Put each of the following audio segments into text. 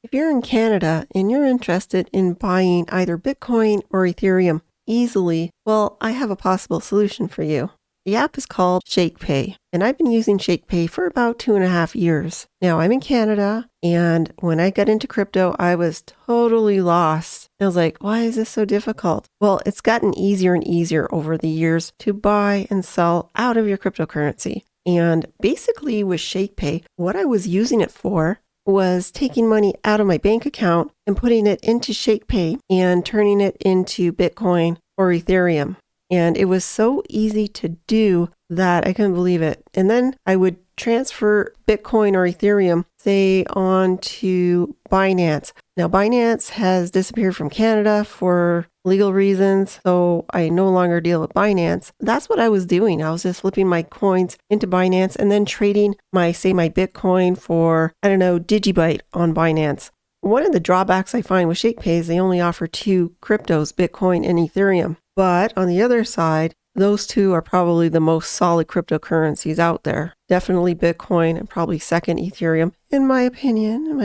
If you're in Canada and you're interested in buying either Bitcoin or Ethereum easily, well, I have a possible solution for you. The app is called Shakepay, and I've been using Shakepay for about 2.5 years. Now, I'm in Canada, and when I got into crypto, I was totally lost. I was like, why is this so difficult? Well, it's gotten easier and easier over the years to buy and sell out of your cryptocurrency. And basically with Shakepay, what I was using it for was taking money out of my bank account and putting it into Shakepay and turning it into Bitcoin or Ethereum. And it was so easy to do that I couldn't believe it. And then I would transfer Bitcoin or Ethereum, say, onto Binance. Now, Binance has disappeared from Canada for legal reasons, so I no longer deal with Binance. That's what I was doing. I was just flipping my coins into Binance and then trading my Bitcoin for, Digibyte on Binance. One of the drawbacks I find with Shakepay is they only offer two cryptos, Bitcoin and Ethereum. But on the other side, those two are probably the most solid cryptocurrencies out there. Definitely Bitcoin and probably second Ethereum, in my opinion.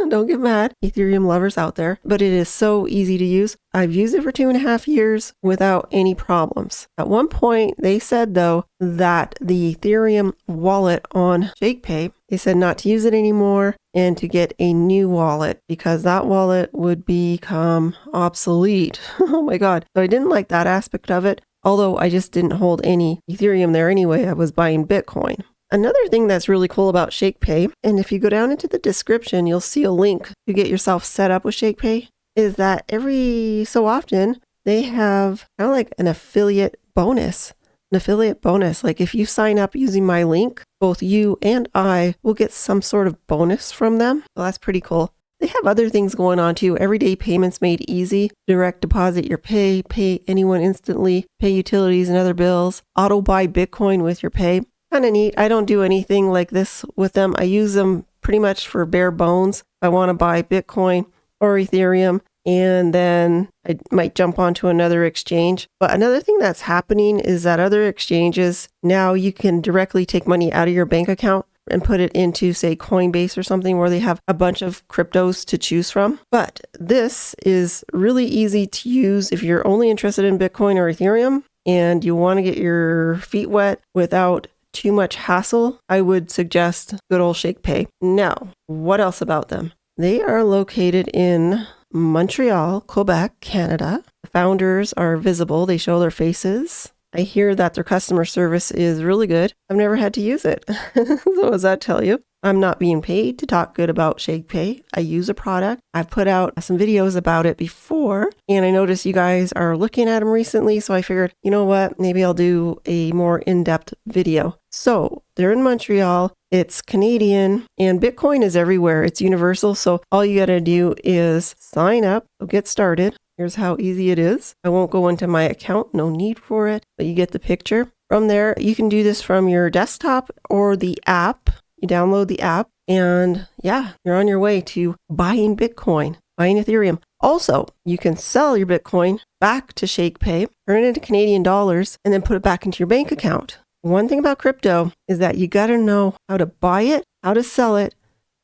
Don't get mad, Ethereum lovers out there. But it is so easy to use. I've used it for 2.5 years without any problems. At one point, they said, though, that the Ethereum wallet on Shakepay, they said not to use it anymore and to get a new wallet because that wallet would become obsolete. Oh my God. So I didn't like that aspect of it. Although I just didn't hold any Ethereum there anyway, I was buying Bitcoin. Another thing that's really cool about Shakepay, and if you go down into the description, you'll see a link to get yourself set up with Shakepay, is that every so often they have kind of like an affiliate bonus. Like if you sign up using my link, both you and I will get some sort of bonus from them. So that's pretty cool. They have other things going on too. Everyday payments made easy. Direct deposit your pay anyone instantly, pay utilities and other bills, auto buy Bitcoin with your pay. Kind of neat. I don't do anything like this with them. I use them pretty much for bare bones. I want to buy Bitcoin or Ethereum, and then I might jump onto another exchange. But another thing that's happening is that other exchanges, now you can directly take money out of your bank account and put it into, say, Coinbase or something where they have a bunch of cryptos to choose from. But this is really easy to use if you're only interested in Bitcoin or Ethereum and you want to get your feet wet without too much hassle. I would suggest good old Shakepay. Now, what else about them? They are located in Montreal, Quebec, Canada. The founders are visible. They show their faces. I hear that their customer service is really good. I've never had to use it. So what does that tell you? I'm not being paid to talk good about Shakepay. I use a product. I've put out some videos about it before, and I noticed you guys are looking at them recently, so I figured, you know what, maybe I'll do a more in-depth video. So they're in Montreal. It's Canadian, and Bitcoin is everywhere. It's universal, so all you got to do is sign up, get started. Here's how easy it is. I won't go into my account, no need for it, but you get the picture. From there, you can do this from your desktop or the app. You download the app and you're on your way to buying Bitcoin, buying Ethereum. Also, you can sell your Bitcoin back to Shakepay, turn it into Canadian dollars, and then put it back into your bank account. One thing about crypto is that you got to know how to buy it, how to sell it,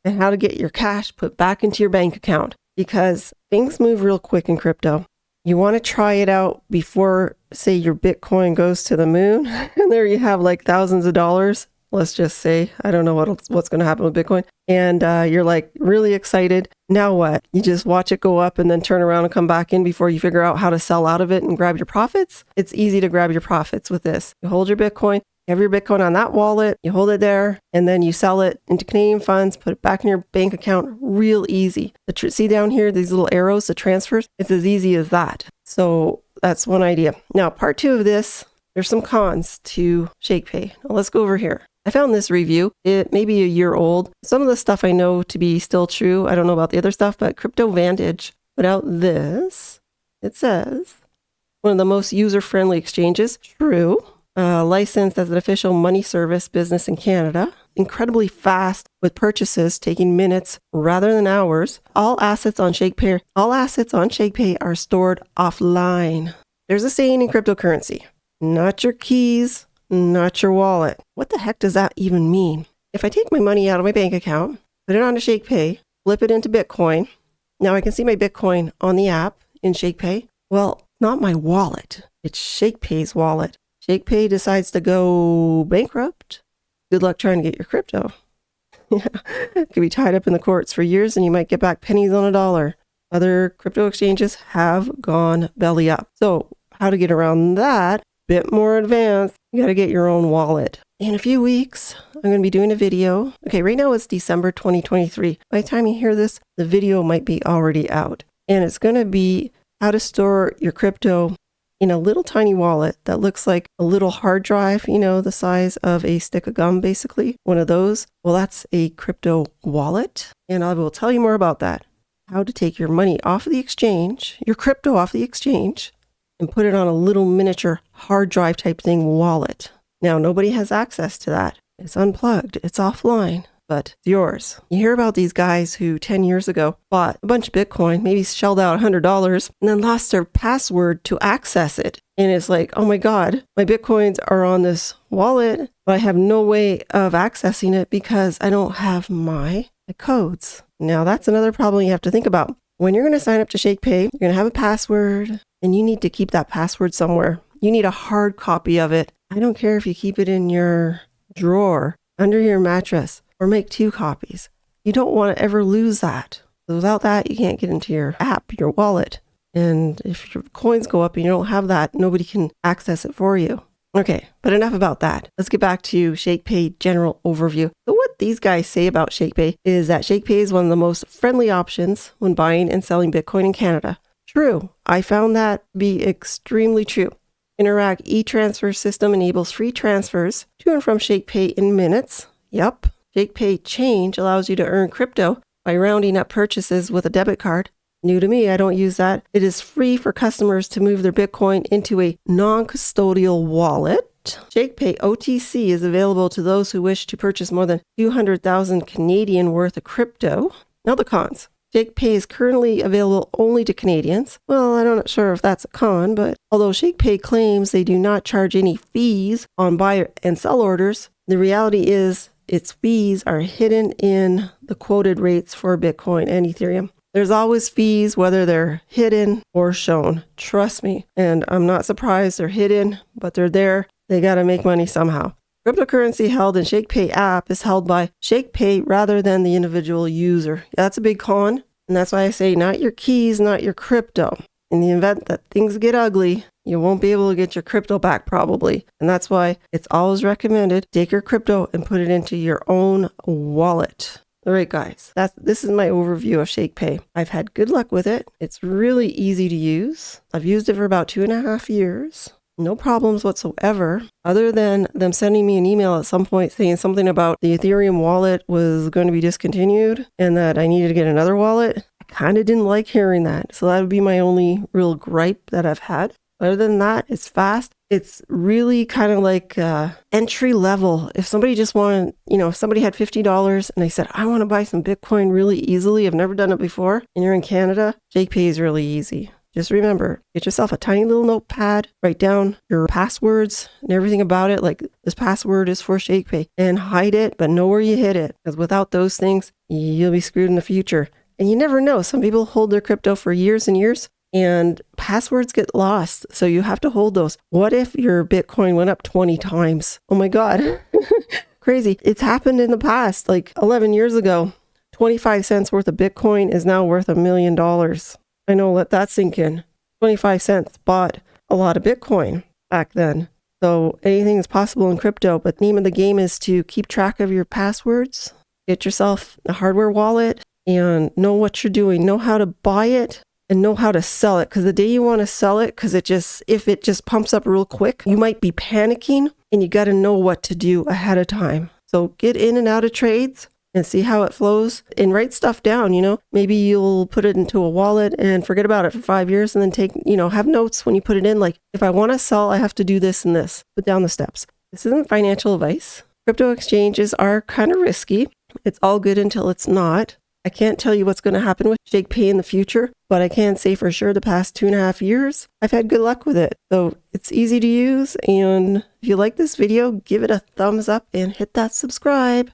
and how to get your cash put back into your bank account. Because things move real quick in crypto. You want to try it out before, say, your Bitcoin goes to the moon. And there you have like thousands of dollars. Let's just say, I don't know what's going to happen with Bitcoin. And you're like really excited. Now what? You just watch it go up and then turn around and come back in before you figure out how to sell out of it and grab your profits? It's easy to grab your profits with this. You hold your Bitcoin. You have your Bitcoin on that wallet, you hold it there, and then you sell it into Canadian funds, put it back in your bank account, real easy. See down here, these little arrows, the transfers, it's as easy as that. So that's one idea. Now, part 2 of this, there's some cons to Shakepay. Now, let's go over here. I found this review. It may be a year old. Some of the stuff I know to be still true. I don't know about the other stuff, but Crypto Vantage put out this. It says, one of the most user-friendly exchanges. True. Licensed as an official money service business in Canada. Incredibly fast with purchases taking minutes rather than hours. All assets on Shakepay are stored offline. There's a saying in cryptocurrency, not your keys, not your wallet. What the heck does that even mean? If I take my money out of my bank account, put it onto Shakepay, flip it into Bitcoin. Now I can see my Bitcoin on the app in Shakepay. Well, not my wallet. It's Shakepay's wallet. Shakepay decides to go bankrupt. Good luck trying to get your crypto. Yeah, it could be tied up in the courts for years and you might get back pennies on a dollar. Other crypto exchanges have gone belly up. So how to get around that? Bit more advanced. You got to get your own wallet. In a few weeks, I'm going to be doing a video. Okay, right now it's December 2023. By the time you hear this, the video might be already out. And it's going to be how to store your crypto in a little tiny wallet that looks like a little hard drive, you know, the size of a stick of gum, basically. One of those. Well, that's a crypto wallet. And I will tell you more about that. How to take your money off of the exchange, your crypto off the exchange, and put it on a little miniature hard drive type thing wallet. Now, nobody has access to that. It's unplugged. It's offline, but it's yours. You hear about these guys who 10 years ago bought a bunch of Bitcoin, maybe shelled out $100, and then lost their password to access it. And it's like, oh my God, my Bitcoins are on this wallet, but I have no way of accessing it because I don't have my codes. Now, that's another problem you have to think about. When you're going to sign up to Shakepay, you're going to have a password, and you need to keep that password somewhere. You need a hard copy of it. I don't care if you keep it in your drawer, under your mattress, or make 2 copies. You don't want to ever lose that. Without that, you can't get into your app, your wallet. And if your coins go up and you don't have that, nobody can access it for you. Okay, but enough about that. Let's get back to Shakepay general overview. So what these guys say about Shakepay is that Shakepay is one of the most friendly options when buying and selling Bitcoin in Canada. True. I found that to be extremely true. Interac e-transfer system enables free transfers to and from Shakepay in minutes. Yep. Shakepay Change allows you to earn crypto by rounding up purchases with a debit card. New to me, I don't use that. It is free for customers to move their Bitcoin into a non-custodial wallet. Shakepay OTC is available to those who wish to purchase more than 200,000 Canadian worth of crypto. Now the cons. Shakepay is currently available only to Canadians. Well, I'm not sure if that's a con, but although Shakepay claims they do not charge any fees on buy and sell orders, the reality is its fees are hidden in the quoted rates for Bitcoin and Ethereum. There's always fees, whether they're hidden or shown. Trust me. And I'm not surprised they're hidden, but they're there. They got to make money somehow. Cryptocurrency held in Shakepay app is held by Shakepay rather than the individual user. That's a big con. And that's why I say not your keys, not your crypto. In the event that things get ugly, you won't be able to get your crypto back probably. And that's why it's always recommended take your crypto and put it into your own wallet. All right, guys, this is my overview of Shakepay. I've had good luck with it. It's really easy to use. I've used it for about 2.5 years. No problems whatsoever, other than them sending me an email at some point saying something about the Ethereum wallet was going to be discontinued and that I needed to get another wallet. I kind of didn't like hearing that. So that would be my only real gripe that I've had. Other than that, it's fast. It's really kind of like entry level. If somebody just wanted, if somebody had $50 and they said, I want to buy some Bitcoin really easily, I've never done it before, and you're in Canada, Shakepay is really easy. Just remember, get yourself a tiny little notepad, write down your passwords and everything about it. Like this password is for Shakepay, and hide it, but know where you hid it. Because without those things, you'll be screwed in the future. And you never know. Some people hold their crypto for years and years. And passwords get lost, so you have to hold those. What if your Bitcoin went up 20 times? Oh my God, crazy. It's happened in the past, like 11 years ago. 25 cents worth of Bitcoin is now worth $1 million. I know, let that sink in. 25 cents bought a lot of Bitcoin back then. So anything is possible in crypto, but the name of the game is to keep track of your passwords, get yourself a hardware wallet, and know what you're doing, know how to buy it, and know how to sell it. Because the day you want to sell it, because if it just pumps up real quick, you might be panicking and you got to know what to do ahead of time. So get in and out of trades and see how it flows and write stuff down. Maybe you'll put it into a wallet and forget about it for 5 years and then have notes when you put it in. Like, if I want to sell, I have to do this and this. Put down the steps. This isn't financial advice. Crypto exchanges are kind of risky. It's all good until it's not. I can't tell you what's going to happen with Shakepay in the future, but I can say for sure the past 2.5 years, I've had good luck with it. So it's easy to use. And if you like this video, give it a thumbs up and hit that subscribe.